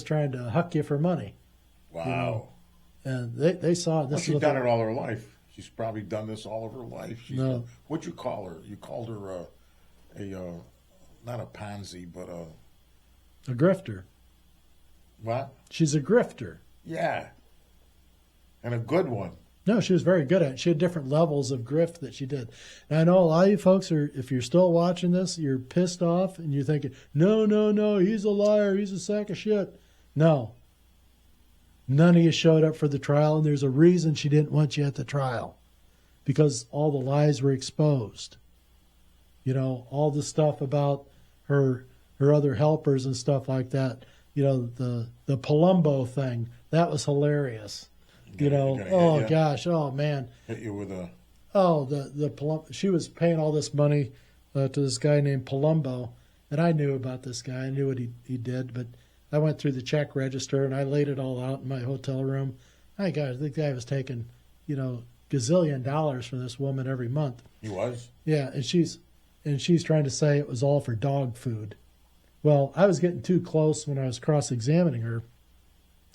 just trying to huck you for money. Wow. And they saw this. Well, she's done it all her life. She's probably done this all of her life. What'd you call her? You called her not a pansy, but a grifter. What? She's a grifter. Yeah. And a good one. No, she was very good at it. She had different levels of grift that she did. And I know a lot of you folks are, if you're still watching this, you're pissed off and you're thinking, no, he's a liar. He's a sack of shit. No. None of you showed up for the trial, and there's a reason she didn't want you at the trial. Because all the lies were exposed. All the stuff about her other helpers and stuff like that. The Palumbo thing, that was hilarious. Gosh, oh man. Hit you with a... Oh, she was paying all this money to this guy named Palumbo, and I knew about this guy. I knew what he did, but I went through the check register and I laid it all out in my hotel room. My God, the guy was taking, gazillion dollars from this woman every month. He was? Yeah, and she's trying to say it was all for dog food. Well, I was getting too close when I was cross-examining her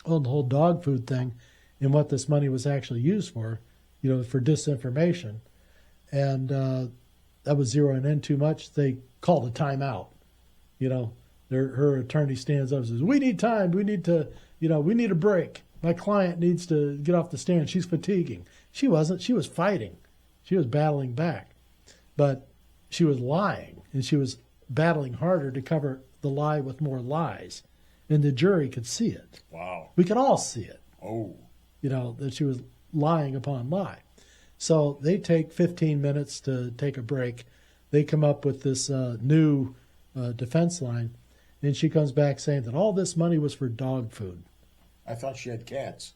on the whole dog food thing and what this money was actually used for, for disinformation. And that was zeroing in too much. They called a timeout. Her attorney stands up and says, we need time. We need to, we need a break. My client needs to get off the stand. She's fatiguing. She wasn't. She was fighting. She was battling back. But she was lying, and she was battling harder to cover the lie with more lies. And the jury could see it. Wow. We could all see it. Oh. That she was lying upon lie. So they take 15 minutes to take a break. They come up with this new defense line, and she comes back saying that all this money was for dog food. I thought she had cats.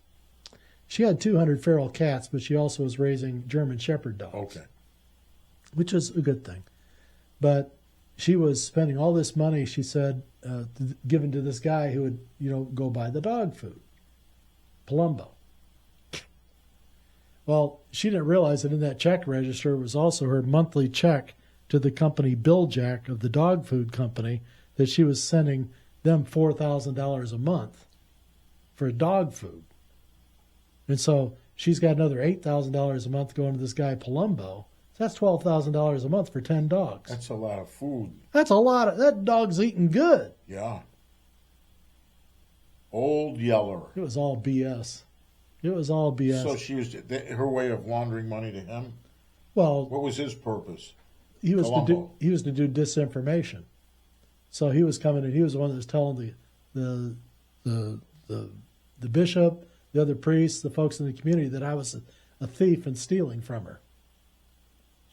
She had 200 feral cats, but she also was raising German Shepherd dogs. Okay. Which was a good thing. But she was spending all this money, she said, given to this guy who would, go buy the dog food, Palumbo. Well, she didn't realize that in that check register was also her monthly check to the company Billjack of the dog food company, that she was sending them $4,000 a month for dog food. And so she's got another $8,000 a month going to this guy Palumbo. That's $12,000 a month for 10 dogs. That's a lot of food. That's a lot. That dog's eating good. Yeah. Old Yeller. It was all BS. It was all BS. So she was her way of laundering money to him. Well, what was his purpose? He was to do disinformation. So he was coming and he was the one that was telling the bishop, the other priests, the folks in the community that I was a thief and stealing from her.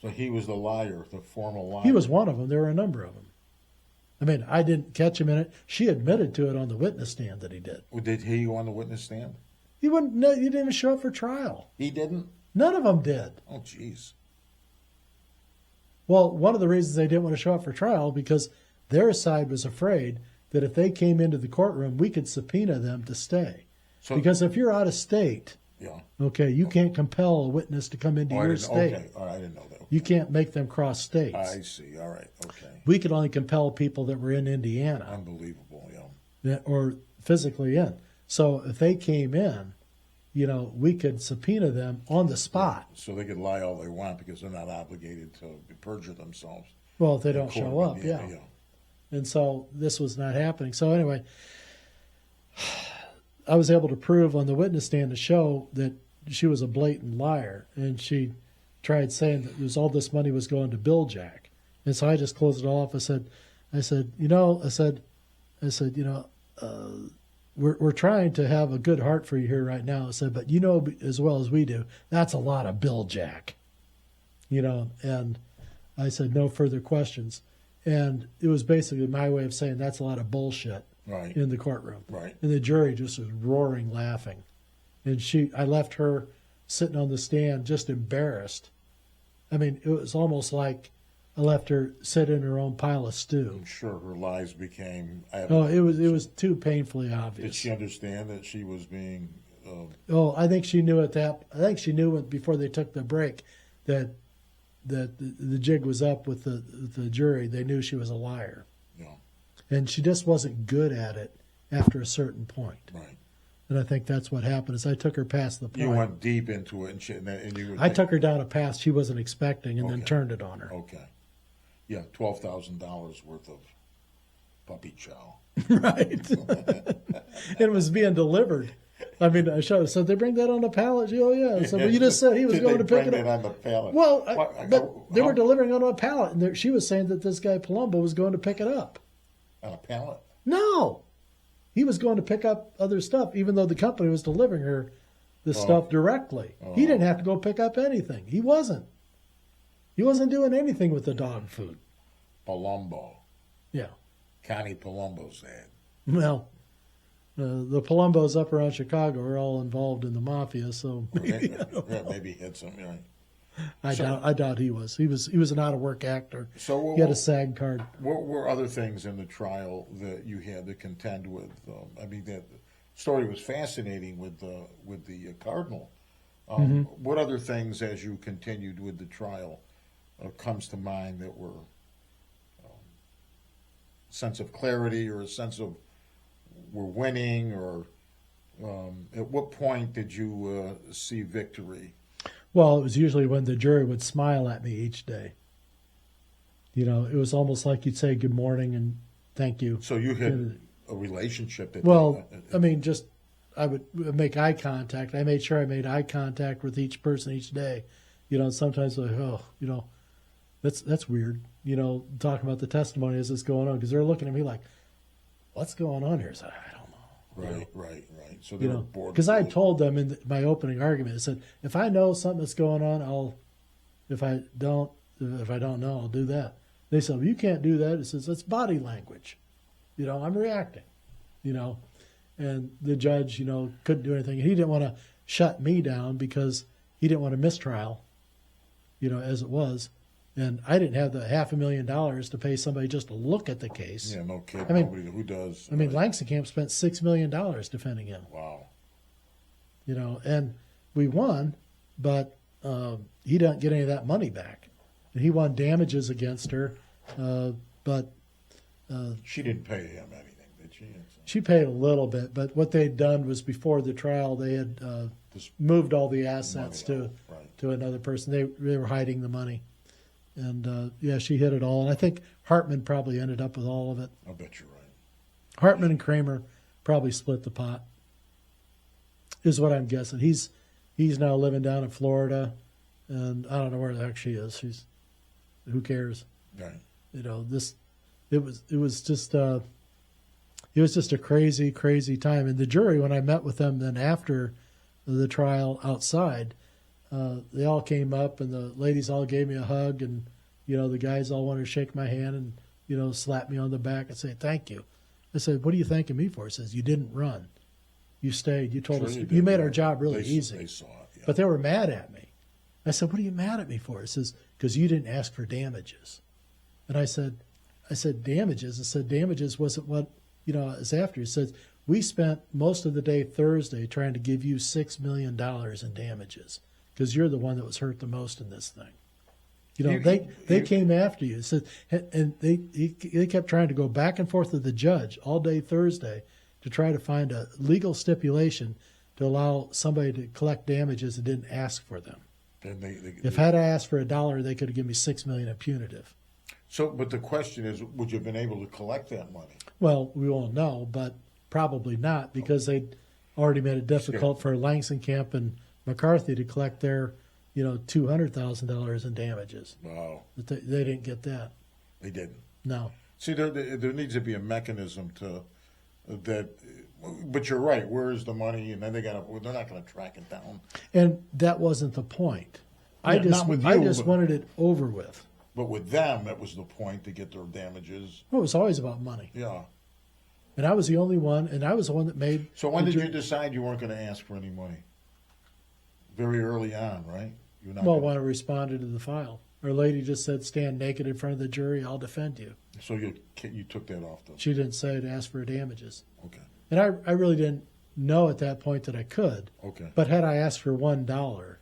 So he was the liar, the formal liar. He was one of them. There were a number of them. I mean, I didn't catch him in it. She admitted to it on the witness stand that he did. Well, did he go on the witness stand? He wouldn't. No, he didn't even show up for trial. He didn't? None of them did. Oh, jeez. Well, one of the reasons they didn't want to show up for trial because their side was afraid that if they came into the courtroom, we could subpoena them to stay. So, because if you're out of state, okay, you can't compel a witness to come into your state. Okay, all right, I didn't know that. Okay. You can't make them cross states. I see. All right, okay. We could only compel people that were in Indiana. Unbelievable, yeah. Or physically in. So if they came in, we could subpoena them on the spot. Yeah, so they could lie all they want because they're not obligated to perjure themselves. Well, if they don't show up, yeah. And so this was not happening. So anyway, I was able to prove on the witness stand to show that she was a blatant liar. And she tried saying that all this money was going to Billjack. And so I just closed it off. I said, we're trying to have a good heart for you here right now. I said, but as well as we do, that's a lot of Billjack. And I said, no further questions. And it was basically my way of saying that's a lot of bullshit in the courtroom. Right. And the jury just was roaring, laughing. And I left her sitting on the stand just embarrassed. I mean, it was almost like I left her sit in her own pile of stew. I'm sure her lies became... it was too painfully obvious. Did she understand that she was being... I think she knew before they took the break that the jig was up with the jury. They knew she was a liar. Yeah. And she just wasn't good at it. after a certain point. Right. And I think that's what happened is I took her past the point. You went deep into it, and you. I took her down a path she wasn't expecting and then Okay. turned it on her. Okay. Yeah, $12,000 worth of puppy chow. Right. It was being delivered. I mean, I showed. So they bring that on a pallet. She, oh yeah. So well, you just said he was Did going they to pick bring it up. on the pallet? Well, What- but they how- were delivering on a pallet, and she was saying that this guy Palumbo was going to pick it up. on a pallet. No, he was going to pick up other stuff, even though the company was delivering her the stuff directly. He didn't have to go pick up anything. He wasn't. He wasn't doing anything with the dog food. Palumbo. Yeah. Connie Palumbo's dad. Well, the Palumbos up around Chicago are all involved in the mafia, so maybe, Maybe he had some. Right. I doubt he was. He was an out of work actor. So He had a SAG card. what were other things in the trial that you had to contend with? I mean, that story was fascinating with the cardinal. What other things, as you continued with the trial, comes to mind that were sense of clarity or a sense of we're winning, or at what point did you see victory? Well, it was usually when the jury would smile at me each day. You know, it was almost like you'd say good morning and thank you. So you had a relationship that Well, I mean, just I would make eye contact. I made sure I made eye contact with each person each day. You know, sometimes like, oh, you know, that's weird. You know, talking about the testimony as it's going on because they're looking at me like, what's going on here? So I don't know. Right. So they You were know, bored. because I told them in my opening argument, I said, if I know something that's going on, I'll. If I don't know, I'll do that. They said, well, you can't do that. It says it's body language. You know, I'm reacting. You know, and the judge, you know, couldn't do anything. He didn't want to shut me down because he didn't want a mistrial. You know, as it was, and I didn't have the $500,000 to pay somebody just to look at the case. Yeah, no kid. I mean- Nobody who does. I mean, Langston spent $6 million defending him. Wow. You know, and we won, but he didn't get any of that money back. And he won damages against her, but She didn't pay him anything, did she? she paid a little bit. But what they'd done was before the trial, they had This moved all the assets money, to right. to another person. They were hiding the money, and yeah, she hit it all. And I think Hartman probably ended up with all of it. I bet you're right. Hartman and Kramer probably split the pot, is what I'm guessing. He's now living down in Florida, and I don't know where the heck she is. Who cares? Right. You know, it was just a crazy time. And the jury, when I met with them then after the trial outside, they all came up and the ladies all gave me a hug, and you know, the guys all wanted to shake my hand and, you know, slap me on the back and say thank you. I said, what are you thanking me for? He says, you didn't run. You stayed. You told Sure us. you You did. made our job really easy. They saw it. Yeah. But they were mad at me. I said, what are you mad at me for? He says, because you didn't ask for damages. And I said, damages? I said, damages wasn't what, you know, is after. He said, we spent most of the day Thursday trying to give you $6 million in damages because you're the one that was hurt the most in this thing. You know, they came after you. Said, and they kept trying to go back and forth with the judge all day Thursday to try to find a legal stipulation to allow somebody to collect damages and didn't ask for them. And If had I asked for $1, they could have given me $6 million in punitive. So, but the question is, would you have been able to collect that money? Well, we won't know, but probably not because they'd already made it difficult for Langston and McCarthy to collect their, you know, $200,000 in damages. Wow, But they didn't get that. they didn't. No. See, there needs to be a mechanism to that. But you're right. Where is the money? And then they're not going to track it down. And that wasn't the point. I Yeah, not with I you, just but- wanted it over with. But with them, that was the point to get their damages. Well, it was always about money. Yeah. And I was the only one, and I was the one that made. So when the did you ju- decide you weren't going to ask for any money? Very early on, right? You're not Well, gonna- when I responded to the file, our lady just said, "Stand naked in front of the jury. I'll defend you." So you took that off the. She didn't say to ask for damages, Okay. and I really didn't know at that point that I could. Okay. But had I asked for $1,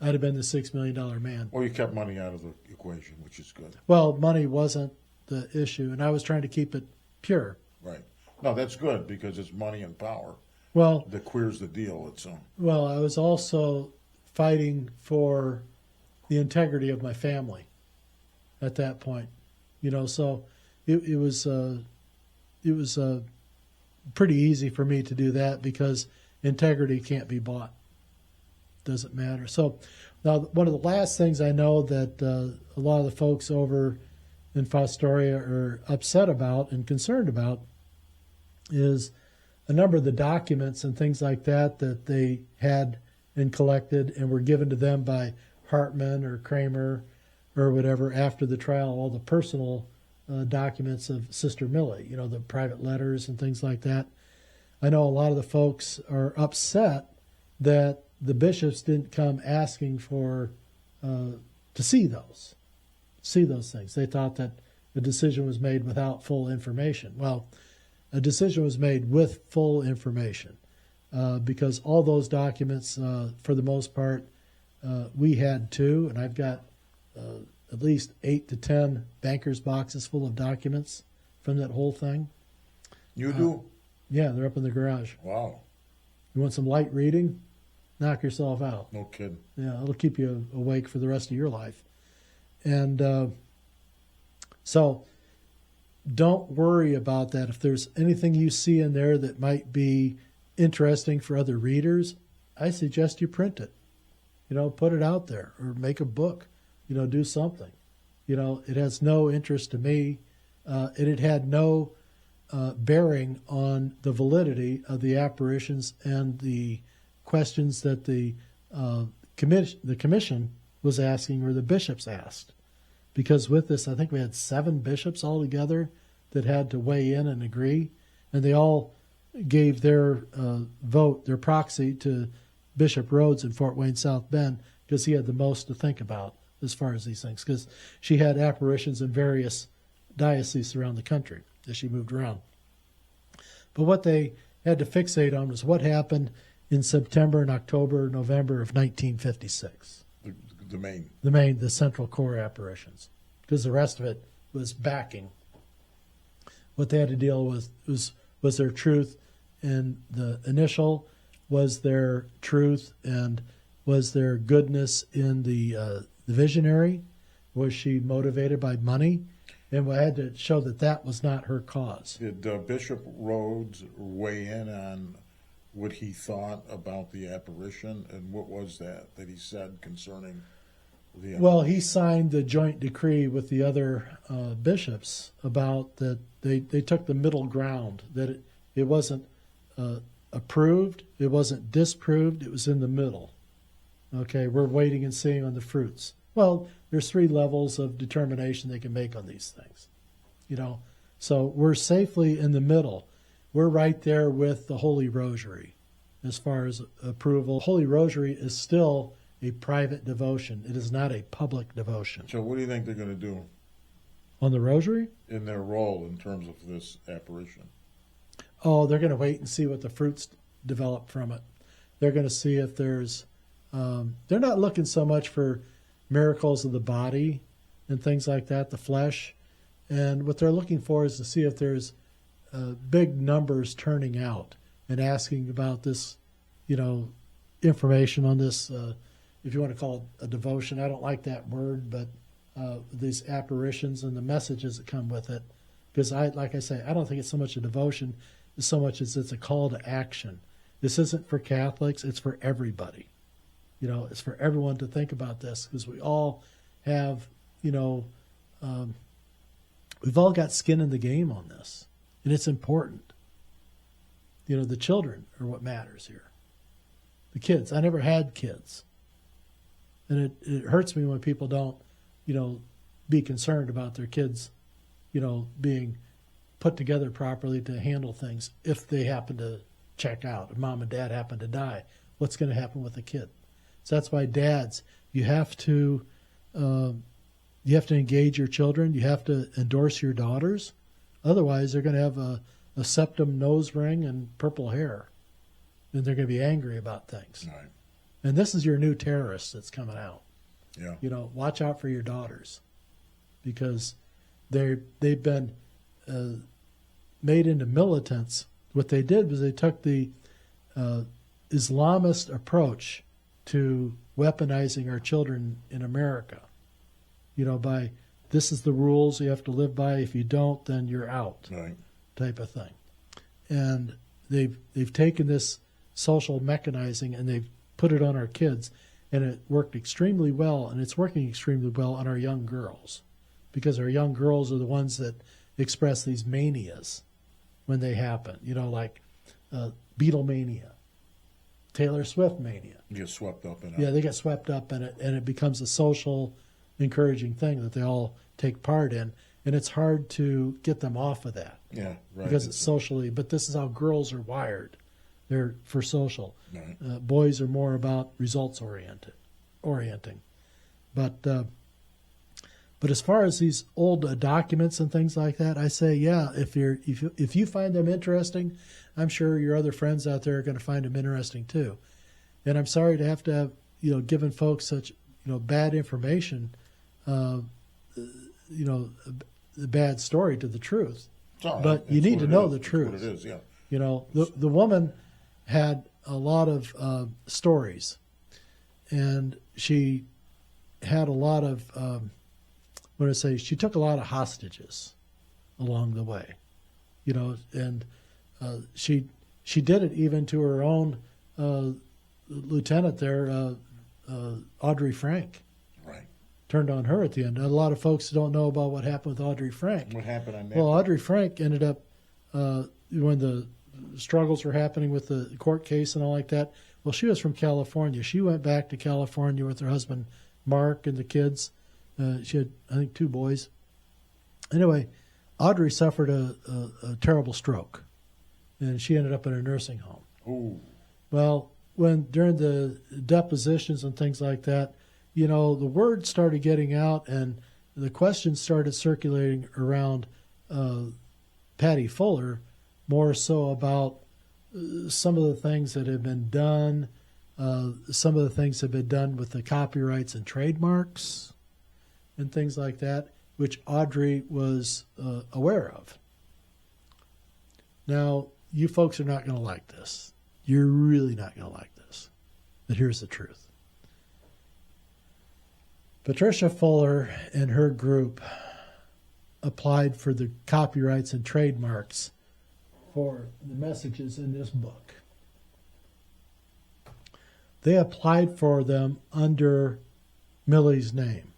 I'd have been the $6 million man. Or you kept money out of the equation, which is good. Well, money wasn't the issue, and I was trying to keep it pure. Right. No, that's good because it's money and power Well, that queers the deal. It's well, I was also fighting for the integrity of my family at that point, so it was pretty easy for me to do that because integrity can't be bought. Doesn't matter. So now one of the last things I know that a lot of the folks over in Fostoria are upset about and concerned about is a number of the documents and things like that that they had and collected and were given to them by Hartman or Kramer or whatever after the trial, all the personal documents of Sister Millie, the private letters and things like that. I know a lot of the folks are upset that the bishops didn't come asking for to see those things. They thought that the decision was made without full information. Well, a decision was made with full information because all those documents, for the most part, we had too, and I've got at least 8 to 10 bankers' boxes full of documents from that whole thing. you do. Yeah, they're up in the garage. Wow, You want some light reading? Knock yourself out. no kidding. Yeah, it'll keep you awake for the rest of your life. And so don't worry about that. If there's anything you see in there that might be interesting for other readers, I suggest you print it. Put it out there or make a book. Do something. It has no interest to me. It had no bearing on the validity of the apparitions and the questions that the commission was asking or the bishops asked. Because with this, I think we had 7 bishops altogether that had to weigh in and agree, and they all gave their vote, their proxy, to Bishop Rhodes in Fort Wayne South Bend because he had the most to think about as far as these things, because she had apparitions in various dioceses around the country as she moved around. But what they had to fixate on was what happened in September and October, November of 1956. The central core apparitions, because the rest of it was backing. What they had to deal with was their truth, and the initial was their truth, and was there goodness in the visionary? Was she motivated by money? And we had to show that that was not her cause. Did Bishop Rhodes weigh in on what he thought about the apparition, and what was that he said concerning the apparition? Well, he signed the joint decree with the other bishops about that they took the middle ground, that it wasn't approved, it wasn't disproved, it was in the middle. Okay, we're waiting and seeing on the fruits. Well, there's 3 levels of determination they can make on these things. So we're safely in the middle. We're right there with the Holy Rosary as far as approval. Holy Rosary is still a private devotion. It is not a public devotion. So what do you think they're going to do On the Rosary? in their role in terms of this apparition? Oh, they're going to wait and see what the fruits develop from it. They're going to see if there's... they're not looking so much for miracles of the body and things like that, the flesh. And what they're looking for is to see if there's big numbers turning out and asking about this, information on this, if you want to call it a devotion. I don't like that word, but these apparitions and the messages that come with it. Because like I say, I don't think it's so much a devotion as so much as it's a call to action. This isn't for Catholics, it's for everybody. It's for everyone to think about this, because we all have, we've all got skin in the game on this, and it's important. The children are what matters here. The kids. I never had kids. And it hurts me when people don't, be concerned about their kids, being put together properly to handle things if they happen to check out, if mom and dad happen to die. What's going to happen with the kid? So that's why dads, you have to engage your children. You have to endorse your daughters. Otherwise, they're going to have a septum nose ring and purple hair, and they're going to be angry about things. Right. And this is your new terrorist that's coming out. Yeah. Watch out for your daughters, because they've been made into militants, what they did was they took the Islamist approach to weaponizing our children in America. By this is the rules you have to live by. If you don't, then you're out, Right. type of thing. And they've taken this social mechanizing and they've put it on our kids, and it worked extremely well, and it's working extremely well on our young girls, because our young girls are the ones that express these manias when they happen. Like Beatlemania, Taylor Swift mania. Get swept up in it. Yeah, they get swept up in it, and it becomes a social, encouraging thing that they all take part in, and it's hard to get them off of that Yeah, right. because it's socially. But this is how girls are wired; they're for social. Right. Boys are more about results orienting. But as far as these old documents and things like that, I say, yeah, if you find them interesting, I'm sure your other friends out there are going to find them interesting too. And I'm sorry to have given folks such bad information, the bad story to the truth. Sorry, But you that's need what to it know is. the That's truth. what it is, yeah. The woman had a lot of stories, and she had a lot of she took a lot of hostages along the way, and she did it even to her own lieutenant there, Audrey Frank. Right. Turned on her at the end. A lot of folks don't know about what happened with Audrey Frank. What happened on that? Well, Audrey Frank ended up, when the struggles were happening with the court case and all like that, well, she was from California. She went back to California with her husband, Mark, and the kids. She had, I think, 2 boys. Anyway, Audrey suffered a terrible stroke, and she ended up in a nursing home. Ooh. Well, during the depositions and things like that, the word started getting out, and the questions started circulating around Patty Fuller, more so about some of the things that have been done, some of the things that have been done with the copyrights and trademarks and things like that, which Audrey was aware of. Now, you folks are not going to like this. You're really not going to like this. But here's the truth. Patricia Fuller and her group applied for the copyrights and trademarks for the messages in this book. They applied for them under Millie's name.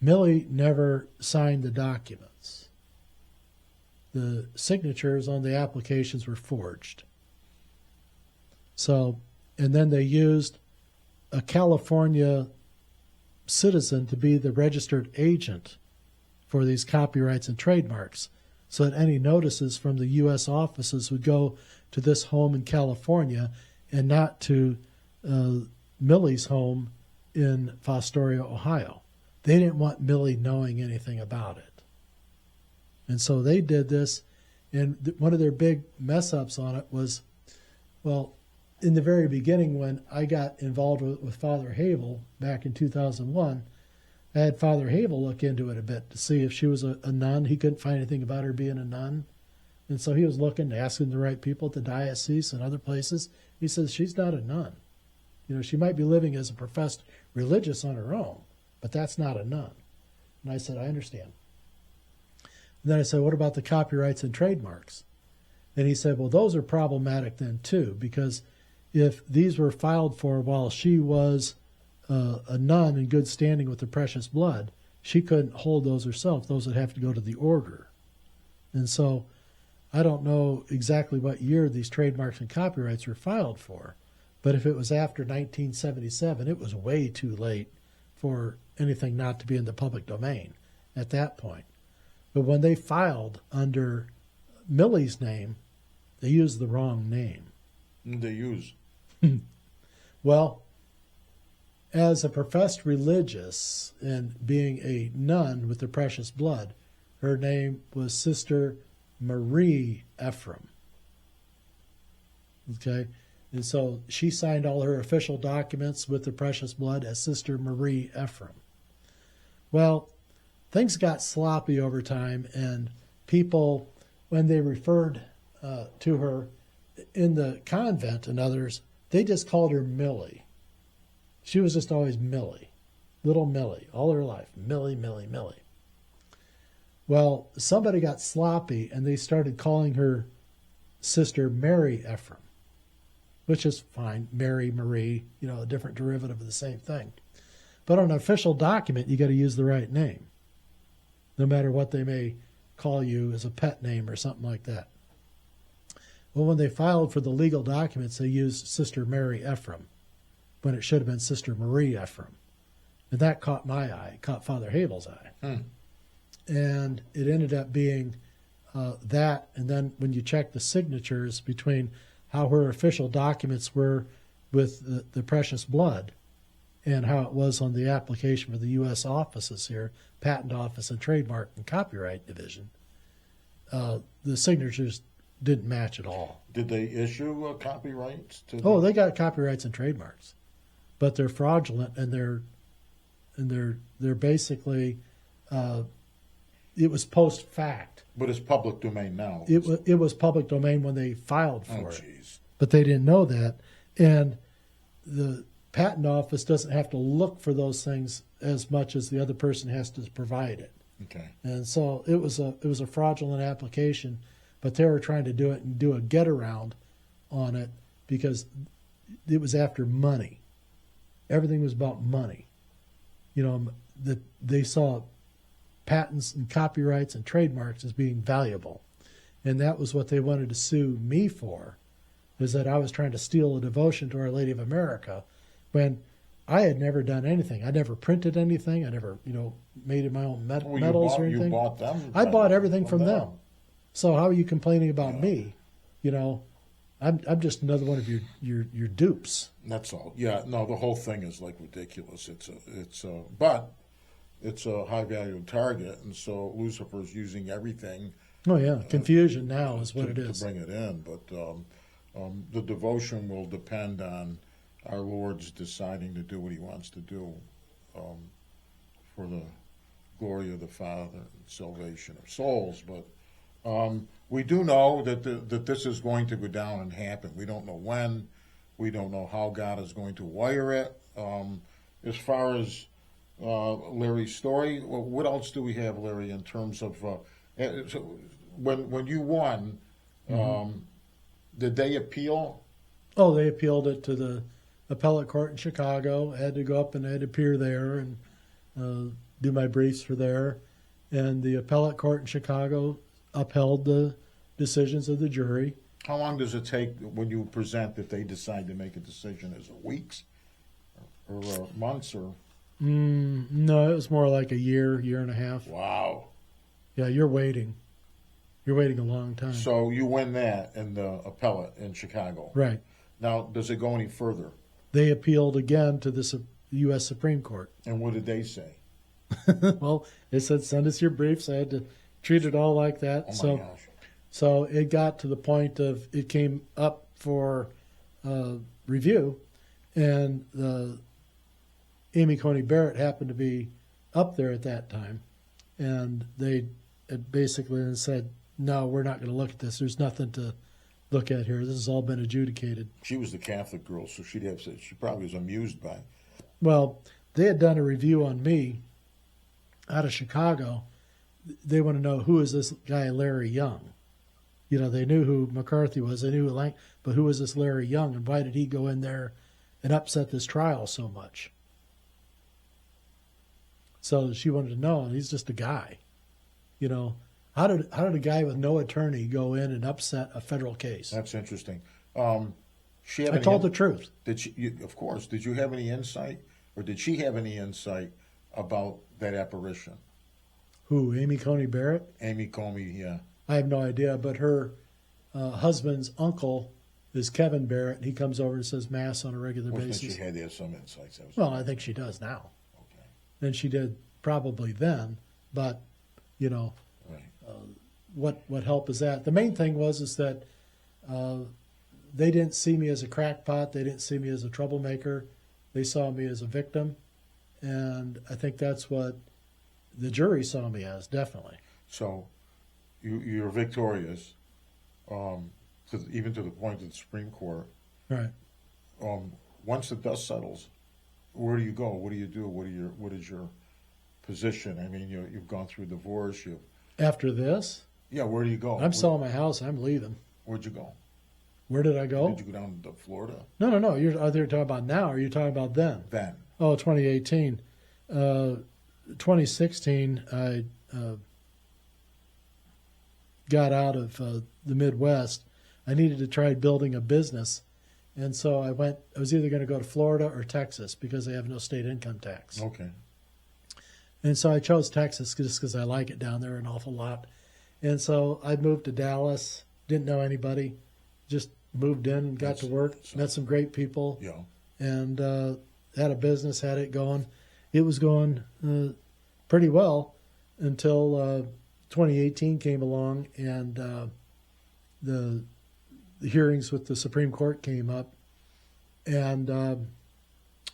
Millie never signed the documents. The signatures on the applications were forged. So, and then they used a California citizen to be the registered agent for these copyrights and trademarks, so that any notices from the U.S. offices would go to this home in California and not to Millie's home in Fostoria, Ohio. They didn't want Millie knowing anything about it. And so they did this, and one of their big mess-ups on it was, well, in the very beginning when I got involved with Father Havel back in 2001, I had Father Havel look into it a bit to see if she was a nun. He couldn't find anything about her being a nun. And so he was looking, asking the right people at the diocese and other places. He says, she's not a nun. She might be living as a professed religious on her own, but that's not a nun. And I said, I understand. And then I said, what about the copyrights and trademarks? And he said, well, those are problematic then too, because if these were filed for while she was a nun in good standing with the precious blood, she couldn't hold those herself. Those would have to go to the order. And so I don't know exactly what year these trademarks and copyrights were filed for, but if it was after 1977, it was way too late for anything not to be in the public domain at that point. But when they filed under Millie's name, they used the wrong name. They use. Well, as a professed religious and being a nun with the precious blood, her name was Sister Marie Ephraim. Okay? And so she signed all her official documents with the precious blood as Sister Marie Ephraim. Well, things got sloppy over time, and people, when they referred to her in the convent and others, they just called her Millie. She was just always Millie, little Millie, all her life. Millie, Millie, Millie. Well, somebody got sloppy, and they started calling her Sister Mary Ephraim, which is fine. Mary, Marie, a different derivative of the same thing. But on an official document, you got to use the right name, no matter what they may call you as a pet name or something like that. Well, when they filed for the legal documents, they used Sister Mary Ephraim, when it should have been Sister Marie Ephraim. And that caught my eye, caught Father Havel's eye. And it ended up being that, and then when you check the signatures between how her official documents were with the precious blood and how it was on the application for the U.S. offices here, Patent Office and Trademark and Copyright Division, the signatures didn't match at all. Did they issue copyrights to? Oh, they got copyrights and trademarks, but they're fraudulent, and they're basically it was post fact. But it's public domain now. It was public domain when they filed for it, Geez. but they didn't know that, and the Patent Office doesn't have to look for those things as much as the other person has to provide it. Okay. And so it was a fraudulent application, but they were trying to do it and do a get around on it because it was after money. Everything was about money. That they saw patents and copyrights and trademarks as being valuable. And that was what they wanted to sue me for, is that I was trying to steal a devotion to Our Lady of America when I had never done anything. I never printed anything. I never, made my own medals or anything. You bought them. I bought everything from them. So how are you complaining about me? I'm just another one of your dupes. That's all. Yeah, no, the whole thing is like ridiculous. But it's a high value target, and so Lucifer's using everything. Oh yeah, confusion now is what it is. To bring it in, but the devotion will depend on our Lord's deciding to do what He wants to do for the glory of the Father and salvation of souls. But we do know that this is going to go down and happen. We don't know when. We don't know how God is going to wire it. As far as Larry's story, well, what else do we have, Larry, in terms of when you won? Did they appeal? Oh, they appealed it to the appellate court in Chicago. I had to go up and I had to appear there and do my briefs for there. And the appellate court in Chicago upheld the decisions of the jury. How long does it take when you present that they decide to make a decision? Is it weeks or months or? No, it was more like a year and a half. Wow. Yeah, you're waiting. You're waiting a long time. So you win that in the appellate in Chicago. Right. Now, does it go any further? They appealed again to the U.S. Supreme Court. And what did they say? Well, they said, send us your briefs. I had to treat it all like that. Oh, my gosh. So it got to the point of it came up for review, and Amy Coney Barrett happened to be up there at that time, and they had basically said, no, we're not going to look at this. There's nothing to look at here. This has all been adjudicated. She was the Catholic girl, so she probably was amused by it. Well, they had done a review on me out of Chicago. They want to know, who is this guy Larry Young? They knew who McCarthy was. They knew but who was this Larry Young, and why did he go in there and upset this trial so much? So she wanted to know, and he's just a guy. How did a guy with no attorney go in and upset a federal case? That's interesting. I told the truth. Of course. Did you have any insight, or did she have any insight about that apparition? Who, Amy Coney Barrett? Amy Coney, yeah. I have no idea, but her husband's uncle is Kevin Barrett, and he comes over and says Mass on a regular basis. She had to have some insights. Well, I think she does now. Okay. And she did probably then, but, Right. What help is that? The main thing is that they didn't see me as a crackpot. They didn't see me as a troublemaker. They saw me as a victim. And I think that's what the jury saw me as, definitely. So you're victorious, even to the point of the Supreme Court. Right. Once the dust settles, where do you go? What do you do? What is your position? I mean, you've gone through divorce. After this, Yeah, where do you go? I'm selling my house. I'm leaving. Where'd you go? Where did I go? Did you go down to Florida? No. You're either talking about now or are you talking about then? Then. Oh, 2018. 2016, I got out of the Midwest. I needed to try building a business. And so I was either going to go to Florida or Texas because they have no state income tax. Okay. And so I chose Texas just because I like it down there an awful lot. And so I moved to Dallas, didn't know anybody, just moved in and got to work, met some great people, Yeah. and had a business, had it going. It was going pretty well until 2018 came along and the hearings with the Supreme Court came up, and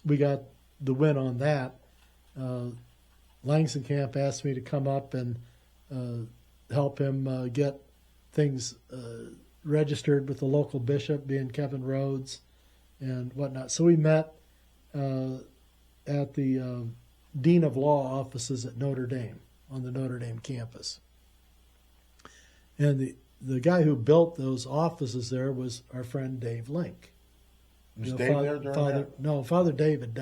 we got the win on that. Langston-Camp asked me to come up and help him get things registered with the local bishop, being Kevin Rhodes and whatnot. So we met at the Dean of Law offices at Notre Dame, on the Notre Dame campus. And the guy who built those offices there was our friend Dave Link. Was Dave there during that? No, Father David